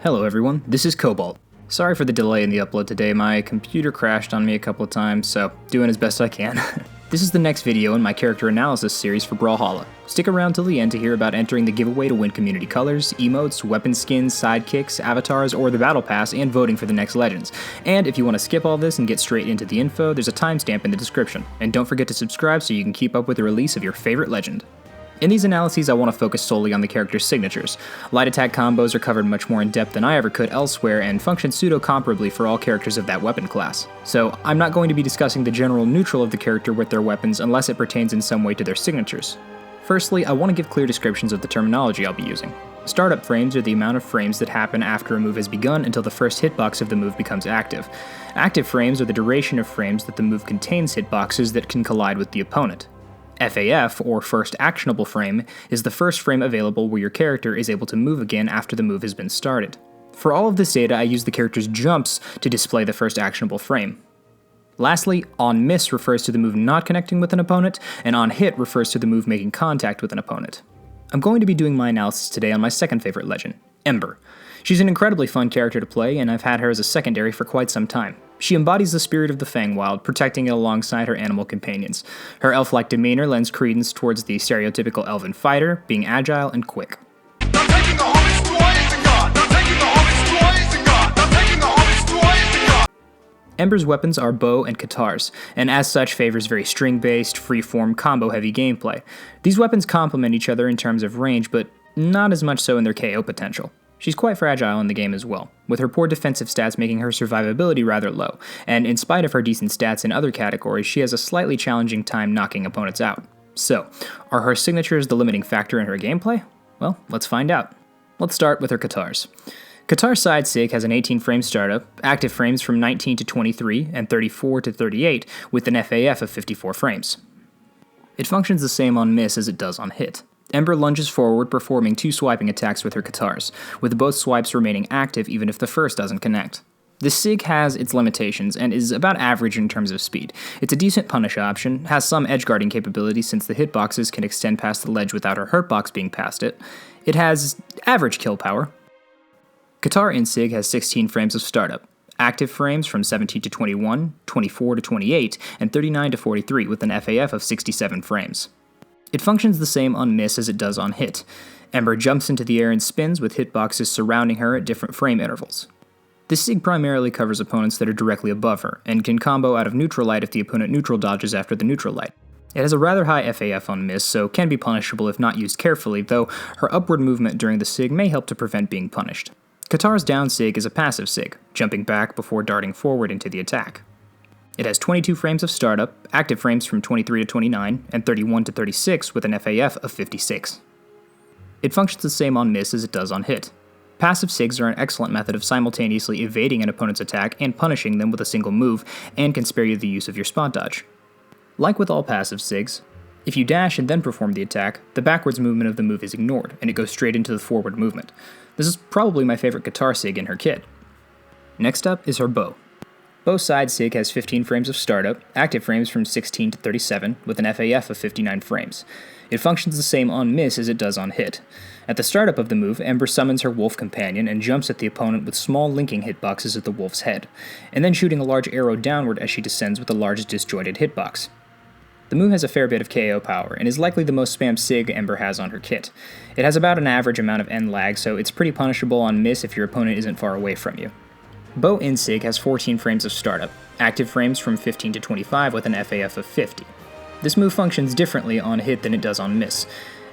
Hello everyone, this is Cobalt. Sorry for the delay in the upload today, my computer crashed on me a couple of times, so doing as best I can. This is the next video in my character analysis series for Brawlhalla. Stick around till the end to hear about entering the giveaway to win community colors, emotes, weapon skins, sidekicks, avatars, or the battle pass, and voting for the next legends. And if you want to skip all this and get straight into the info, there's a timestamp in the description. And don't forget to subscribe so you can keep up with the release of your favorite legend. In these analyses, I want to focus solely on the character's signatures. Light attack combos are covered much more in depth than I ever could elsewhere and function pseudo-comparably for all characters of that weapon class. So I'm not going to be discussing the general neutral of the character with their weapons unless it pertains in some way to their signatures. Firstly, I want to give clear descriptions of the terminology I'll be using. Startup frames are the amount of frames that happen after a move has begun until the first hitbox of the move becomes active. Active frames are the duration of frames that the move contains hitboxes that can collide with the opponent. FAF, or First Actionable Frame, is the first frame available where your character is able to move again after the move has been started. For all of this data, I use the character's jumps to display the first actionable frame. Lastly, on miss refers to the move not connecting with an opponent, and on hit refers to the move making contact with an opponent. I'm going to be doing my analysis today on my second favorite legend, Ember. She's an incredibly fun character to play, and I've had her as a secondary for quite some time. She embodies the spirit of the Fangwild, protecting it alongside her animal companions. Her elf-like demeanor lends credence towards the stereotypical elven fighter, being agile and quick. Ember's weapons are bow and Katars, and as such favors very string-based, free-form, combo-heavy gameplay. These weapons complement each other in terms of range, but not as much so in their KO potential. She's quite fragile in the game as well, with her poor defensive stats making her survivability rather low, and in spite of her decent stats in other categories, she has a slightly challenging time knocking opponents out. So, are her signatures the limiting factor in her gameplay? Well, let's find out. Let's start with her Katars. Katar's side sig has an 18-frame startup, active frames from 19 to 23, and 34 to 38, with an FAF of 54 frames. It functions the same on miss as it does on hit. Ember lunges forward, performing 2 swiping attacks with her Katars, with both swipes remaining active even if the first doesn't connect. This sig has its limitations and is about average in terms of speed. It's a decent punish option, has some edgeguarding capability since the hitboxes can extend past the ledge without her hurtbox being past it. It has average kill power. Katar in sig has 16 frames of startup, active frames from 17 to 21, 24 to 28, and 39 to 43 with an FAF of 67 frames. It functions the same on miss as it does on hit. Ember jumps into the air and spins with hitboxes surrounding her at different frame intervals. This sig primarily covers opponents that are directly above her, and can combo out of neutral light if the opponent neutral dodges after the neutral light. It has a rather high FAF on miss, so can be punishable if not used carefully, though her upward movement during the sig may help to prevent being punished. Katar's down sig is a passive sig, jumping back before darting forward into the attack. It has 22 frames of startup, active frames from 23 to 29, and 31 to 36 with an FAF of 56. It functions the same on miss as it does on hit. Passive sigs are an excellent method of simultaneously evading an opponent's attack and punishing them with a single move, and can spare you the use of your spot dodge. Like with all passive sigs, if you dash and then perform the attack, the backwards movement of the move is ignored, and it goes straight into the forward movement. This is probably my favorite Katar sig in her kit. Next up is her bow. Bow's side sig has 15 frames of startup, active frames from 16 to 37, with an FAF of 59 frames. It functions the same on miss as it does on hit. At the startup of the move, Ember summons her wolf companion and jumps at the opponent with small linking hitboxes at the wolf's head, and then shooting a large arrow downward as she descends with a large disjointed hitbox. The move has a fair bit of KO power, and is likely the most spammed sig Ember has on her kit. It has about an average amount of end lag, so it's pretty punishable on miss if your opponent isn't far away from you. Bow in sig has 14 frames of startup, active frames from 15 to 25 with an FAF of 50. This move functions differently on hit than it does on miss.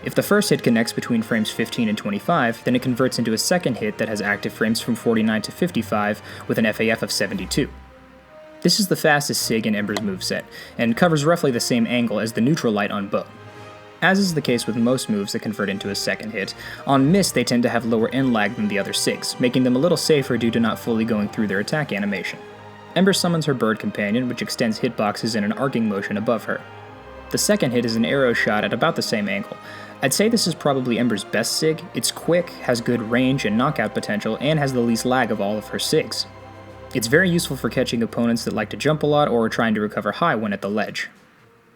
If the first hit connects between frames 15 and 25, then it converts into a second hit that has active frames from 49 to 55 with an FAF of 72. This is the fastest sig in Ember's moveset, and covers roughly the same angle as the neutral light on bow. As is the case with most moves that convert into a second hit, on miss they tend to have lower end lag than the other sigs, making them a little safer due to not fully going through their attack animation. Ember summons her bird companion, which extends hitboxes in an arcing motion above her. The second hit is an arrow shot at about the same angle. I'd say this is probably Ember's best sig. It's quick, has good range and knockout potential, and has the least lag of all of her sigs. It's very useful for catching opponents that like to jump a lot or are trying to recover high when at the ledge.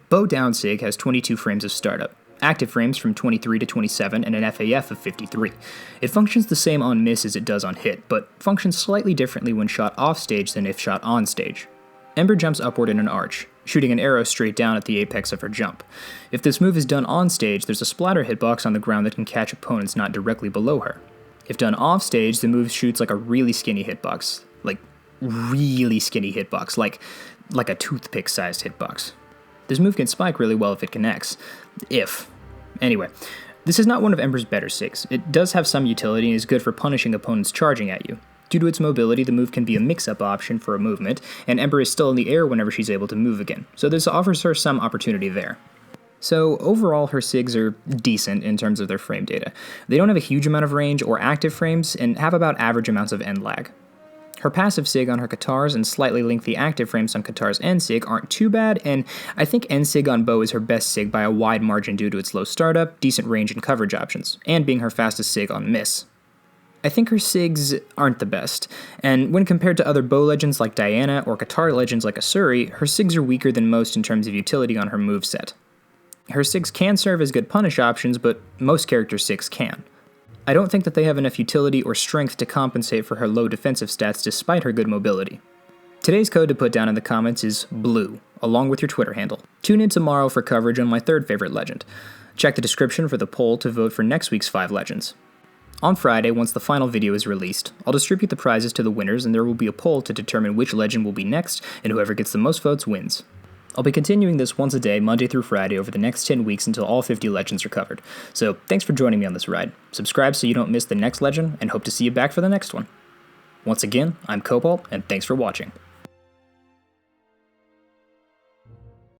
Bow down sig has 22 frames of startup, active frames from 23 to 27, and an FAF of 53. It functions the same on miss as it does on hit, but functions slightly differently when shot off stage than if shot on stage. Ember jumps upward in an arch, shooting an arrow straight down at the apex of her jump. If this move is done on stage, there's a splatter hitbox on the ground that can catch opponents not directly below her. If done off stage, the move shoots like a really skinny hitbox. Like a toothpick-sized hitbox. This move can spike really well if it connects. Anyway, this is not one of Ember's better SIGs. It does have some utility and is good for punishing opponents charging at you. Due to its mobility, the move can be a mix-up option for a movement, and Ember is still in the air whenever she's able to move again, so this offers her some opportunity there. So overall, her SIGs are decent in terms of their frame data. They don't have a huge amount of range or active frames, and have about average amounts of end lag. Her passive SIG on her Katars and slightly lengthy active frames on Katars and SIG aren't too bad, and I think end SIG on bow is her best SIG by a wide margin due to its low startup, decent range and coverage options, and being her fastest SIG on miss. I think her SIGs aren't the best, and when compared to other bow legends like Diana or Katar legends like Asuri, her SIGs are weaker than most in terms of utility on her moveset. Her SIGs can serve as good punish options, but most character SIGs can. I don't think that they have enough utility or strength to compensate for her low defensive stats despite her good mobility. Today's code to put down in the comments is BLUE, along with your Twitter handle. Tune in tomorrow for coverage on my third favorite legend. Check the description for the poll to vote for next week's 5 legends. On Friday, once the final video is released, I'll distribute the prizes to the winners and there will be a poll to determine which legend will be next, and whoever gets the most votes wins. I'll be continuing this once a day, Monday through Friday, over the next 10 weeks until all 50 legends are covered. So thanks for joining me on this ride. Subscribe so you don't miss the next legend, and hope to see you back for the next one. Once again, I'm Cobalt, and thanks for watching.